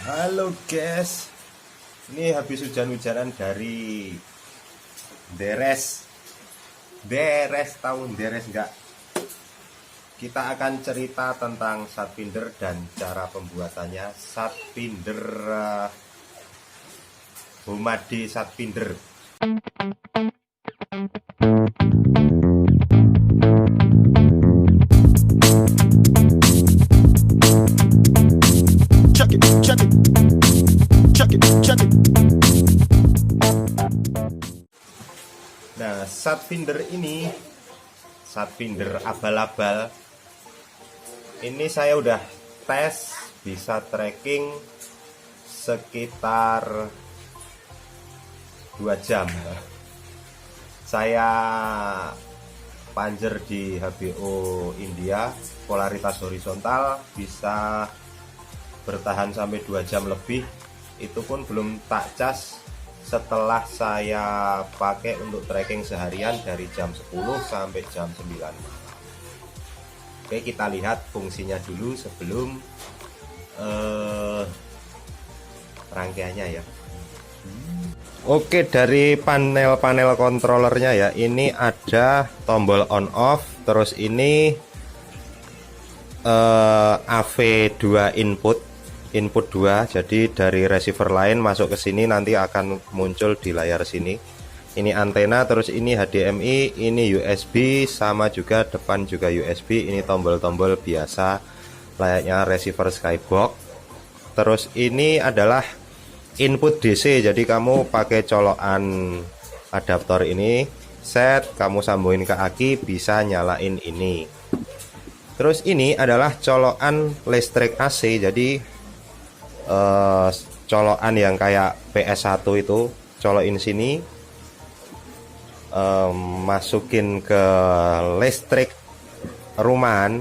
Halo guys, ini habis hujan-hujanan dari Deres. Deres, tahun Deres enggak? Kita akan cerita tentang Satpinder dan cara pembuatannya. Satpinder Homade Satpinder. Check it, check it, check it, check it. Nah, Satpinder ini, Satpinder abal-abal, ini saya udah tes, bisa tracking sekitar 2 jam. Saya panjer di HBO India, polaritas horizontal, bisa bertahan sampai 2 jam lebih. Itu pun belum tak cas setelah saya pakai untuk tracking seharian dari jam 10 sampai jam 9. Oke, kita lihat fungsinya dulu sebelum rangkaiannya ya. Oke, dari panel-panel controllernya ya, ini ada tombol on off, terus ini AV2 input 2, jadi dari receiver lain masuk ke sini nanti akan muncul di layar sini. Ini antena, terus ini HDMI, ini USB, sama juga depan juga USB. Ini tombol-tombol biasa layaknya receiver Skybox. Terus ini adalah input DC, jadi kamu pakai colokan adaptor ini, set, kamu sambungin ke aki, bisa nyalain ini. Terus ini adalah colokan listrik AC, jadi colokan yang kayak PS1 itu, colokin sini, masukin ke listrik rumahan,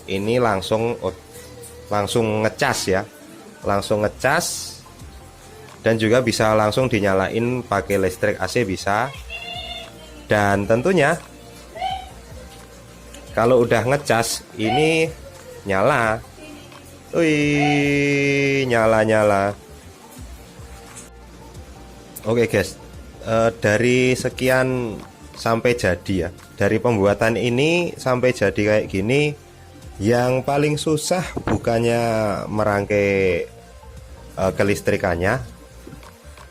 ini langsung ngecas ya, langsung ngecas, dan juga bisa langsung dinyalain pakai listrik AC bisa. Dan tentunya kalau udah ngecas ini nyala. Wih, nyala. Oke guys, dari sekian sampai jadi ya, dari pembuatan ini sampai jadi kayak gini, yang paling susah bukannya merangkai kelistrikannya,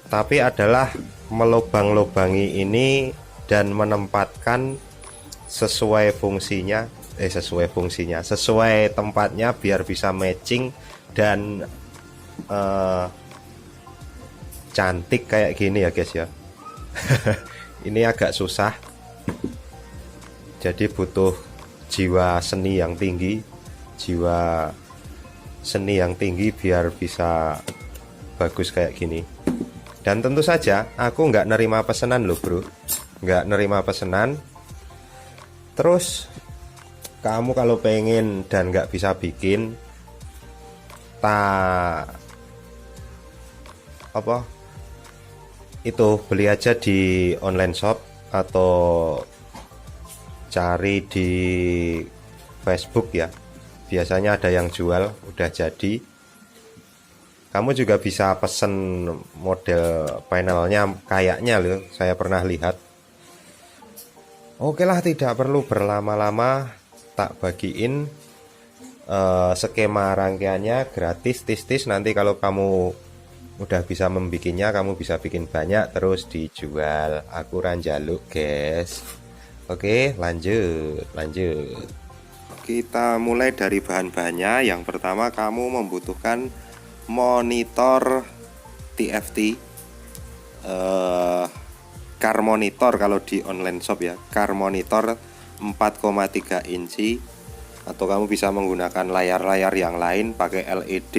tapi adalah melobang-lobangi ini dan menempatkan sesuai tempatnya biar bisa matching dan cantik kayak gini ya guys ya. Ini agak susah, jadi butuh jiwa seni yang tinggi biar bisa bagus kayak gini. Dan tentu saja aku nggak nerima pesanan loh bro, nggak nerima pesanan. Terus kamu kalau pengen dan nggak bisa bikin, itu beli aja di online shop atau cari di Facebook ya, biasanya ada yang jual udah jadi. Kamu juga bisa pesen model panelnya kayaknya loh, saya pernah lihat. Oke lah, tidak perlu berlama-lama, tak bagiin skema rangkaiannya gratis, tis nanti kalau kamu udah bisa membikinnya, kamu bisa bikin banyak terus dijual. Aku ranjaluk guys. Oke, lanjut. Kita mulai dari bahan-bahannya. Yang pertama, kamu membutuhkan monitor TFT, car monitor kalau di online shop ya, car monitor 4,3 inci, atau kamu bisa menggunakan layar-layar yang lain pakai LED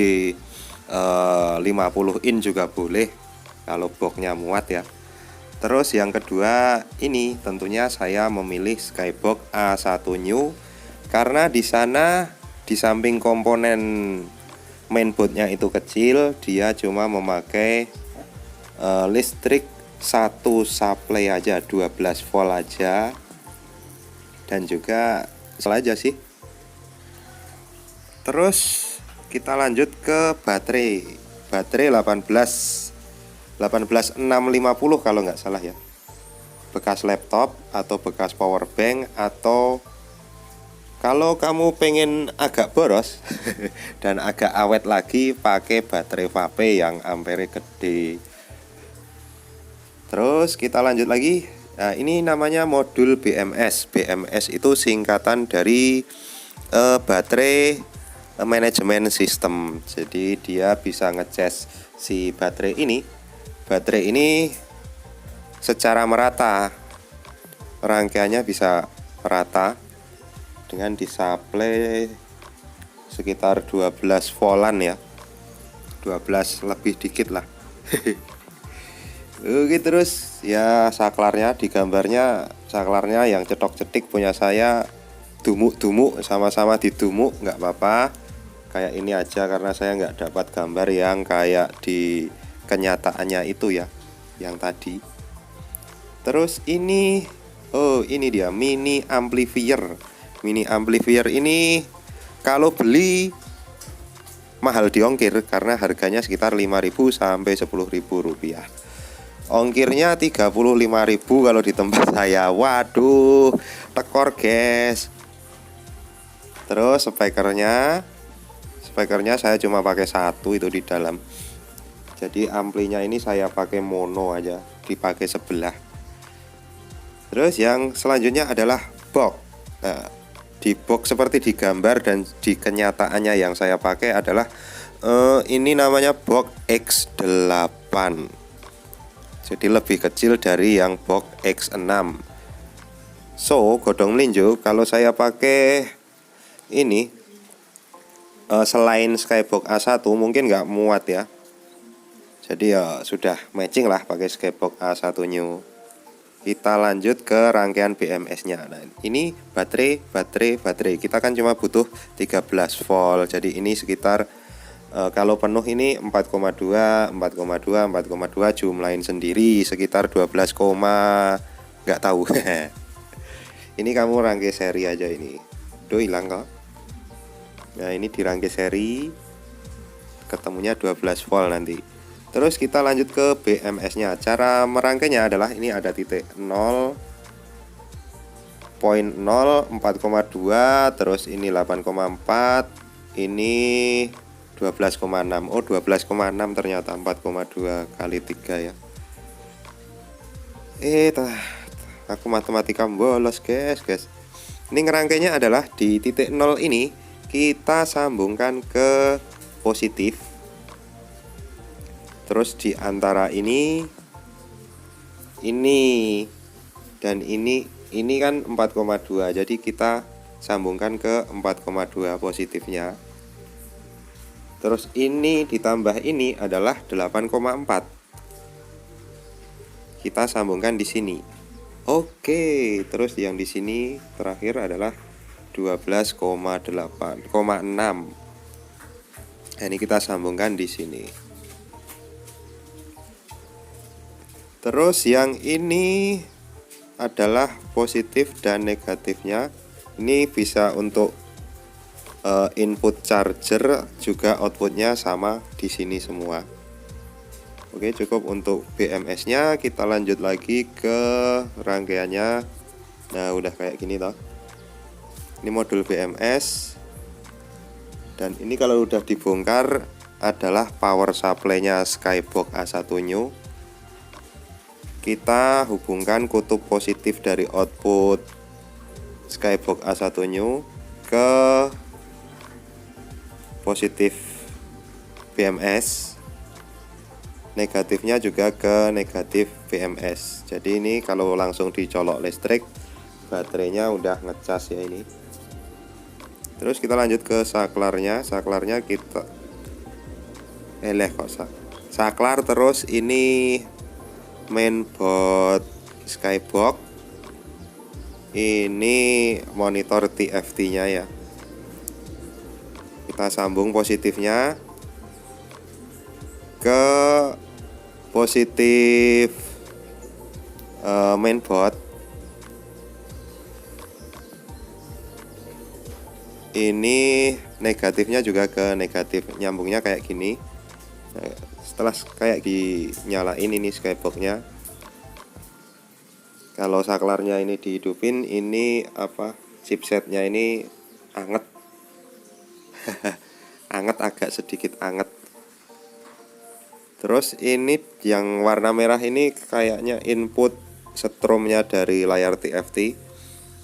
50 in juga boleh kalau boxnya muat ya. Terus yang kedua, ini tentunya saya memilih Skybox A1 New karena di sana di samping komponen mainboardnya itu kecil, dia cuma memakai listrik satu supply aja, 12 volt aja, dan juga saja sih. Terus kita lanjut ke baterai. baterai 18650 kalau nggak salah ya. Bekas laptop atau bekas power bank, atau kalau kamu pengen agak boros dan agak awet lagi, pakai baterai vape yang ampere gede. Terus kita lanjut lagi. Nah, ini namanya modul BMS. BMS itu singkatan dari baterai manajemen sistem. Jadi dia bisa ngecas si baterai ini. Baterai ini secara merata, rangkaiannya bisa merata dengan disuplai sekitar 12 voltan ya, 12 lebih dikit lah. Oke, terus ya saklarnya, di gambarnya saklarnya yang cetok-cetik punya saya dumuk-dumuk, sama-sama didumuk, nggak apa-apa. Kayak ini aja karena saya nggak dapat gambar yang kayak di kenyataannya itu ya, yang tadi. Terus ini, oh ini dia mini amplifier. Mini amplifier ini kalau beli mahal di ongkir karena harganya sekitar 5.000 sampai 10.000 rupiah. Ongkirnya 35.000 kalau di tempat saya. Waduh, tekor guys. Terus speakernya saya cuma pakai satu itu di dalam. Jadi amplinya ini saya pakai mono aja, dipakai sebelah. Terus yang selanjutnya adalah box. Nah, di box seperti di gambar dan di kenyataannya yang saya pakai adalah ini namanya box X8. Jadi lebih kecil dari yang box X6. So, godong melinjo kalau saya pakai ini selain Skybox A1 mungkin nggak muat ya. Jadi ya sudah matching lah pakai Skybox A1 new. Kita lanjut ke rangkaian BMS-nya. Nah, ini baterai. Kita kan cuma butuh 13 volt. Jadi ini sekitar kalau penuh ini 4,2 jumlahin sendiri sekitar 12, nggak tahu. Ini kamu rangkai seri aja ini. Duh, hilang kok. Nah, ini dirangkai seri, ketemunya 12 volt nanti. Terus kita lanjut ke BMS-nya. Cara merangkainya adalah ini ada titik 0, poin 0, 4,2, terus ini 8,4, ini 12,6. Oh, 12,6 ternyata 4,2 kali 3 ya. Aku matematika bolos guys. Ini ngerangkainya adalah di titik 0 ini kita sambungkan ke positif. Terus di antara ini dan ini kan 4,2. Jadi kita sambungkan ke 4,2 positifnya. Terus ini ditambah ini adalah 8,4. Kita sambungkan di sini. Oke, terus yang di sini terakhir adalah 12,6. Nah, ini kita sambungkan di sini. Terus yang ini adalah positif dan negatifnya. Ini bisa untuk input charger, juga outputnya sama di sini semua. Oke, cukup untuk BMS-nya. Kita lanjut lagi ke rangkaiannya. Nah, udah kayak gini toh. Ini modul BMS. Dan ini kalau udah dibongkar adalah power supply-nya Skybox A1 new. Kita hubungkan kutub positif dari output Skybox A1 new ke positif BMS, negatifnya juga ke negatif BMS. Jadi ini kalau langsung dicolok listrik, baterainya udah ngecas ya ini. Terus kita lanjut ke saklarnya. Saklarnya kita saklar. Terus ini mainboard Skybox. Ini monitor TFT-nya ya. Kita sambung positifnya ke positif mainboard. Ini negatifnya juga ke negatif, nyambungnya kayak gini. Nah, setelah kayak dinyalain ini skyboxnya, kalau saklarnya ini dihidupin, ini apa, chipsetnya ini anget. Anget, agak sedikit anget. Terus ini yang warna merah ini kayaknya input stromnya dari layar TFT.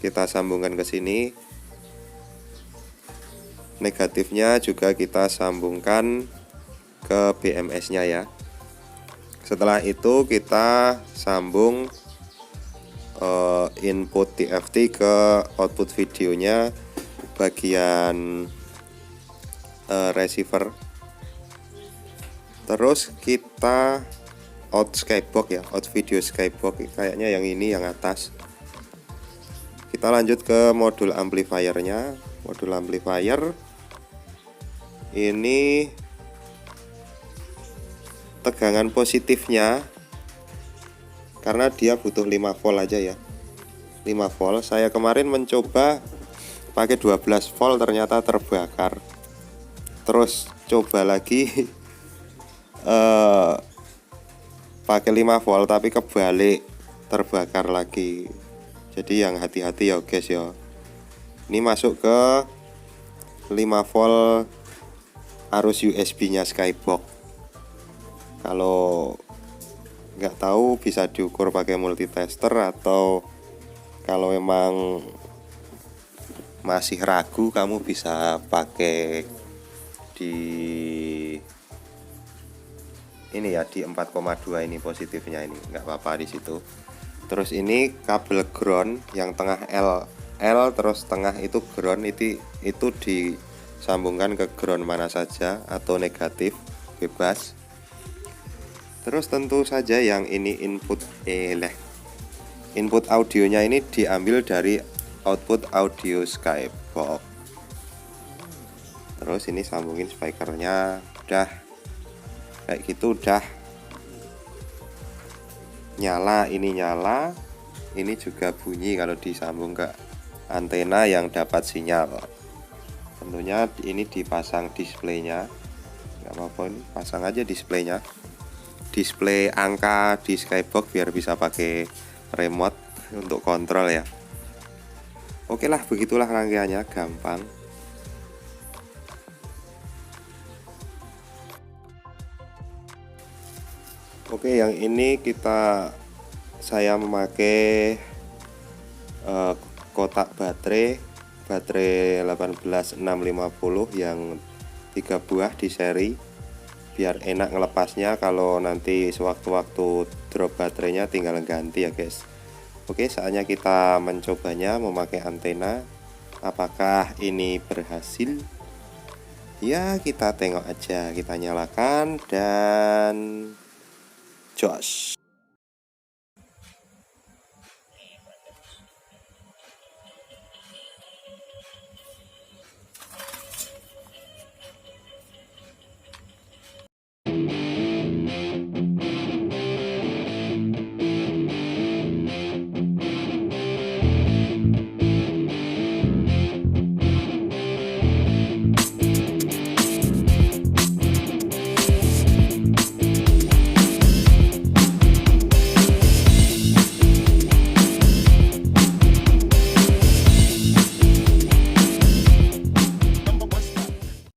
Kita sambungkan ke sini. Negatifnya juga kita sambungkan ke BMS-nya ya. Setelah itu kita sambung input TFT ke output videonya bagian receiver. Terus kita out skybox ya, out video skybox, kayaknya yang ini yang atas. Kita lanjut ke modul amplifiernya. Modul amplifier ini tegangan positifnya, karena dia butuh 5 volt aja ya, 5 volt. Saya kemarin mencoba pakai 12 volt, ternyata terbakar. Terus coba lagi pakai 5 volt tapi kebalik, terbakar lagi. Jadi yang hati-hati ya guys ya. Ini masuk ke 5 volt arus USB-nya skybox. Kalau nggak tahu bisa diukur pakai multitester, atau kalau memang masih ragu kamu bisa pakai di ini ya, di 4,2 ini positifnya, ini nggak apa-apa di situ. Terus ini kabel ground yang tengah L, terus tengah itu ground, itu disambungkan ke ground mana saja atau negatif, bebas. Terus tentu saja yang ini input audionya ini diambil dari output audio skybox. Terus ini sambungin speakernya, udah kayak gitu, udah nyala. Ini juga bunyi kalau disambung ke antena yang dapat sinyal. Tentunya ini dipasang displaynya, nggak apa-apa, ini pasang aja displaynya, display angka di skybox biar bisa pakai remote untuk kontrol ya. Oke lah, begitulah rangkaiannya, gampang. Oke, yang ini saya memakai kotak baterai 18650 yang 3 buah di seri, biar enak ngelepasnya. Kalau nanti sewaktu-waktu drop baterainya tinggal ganti ya guys. Oke, saatnya kita mencobanya memakai antena. Apakah ini berhasil? Ya, kita tengok aja. Kita nyalakan dan jos.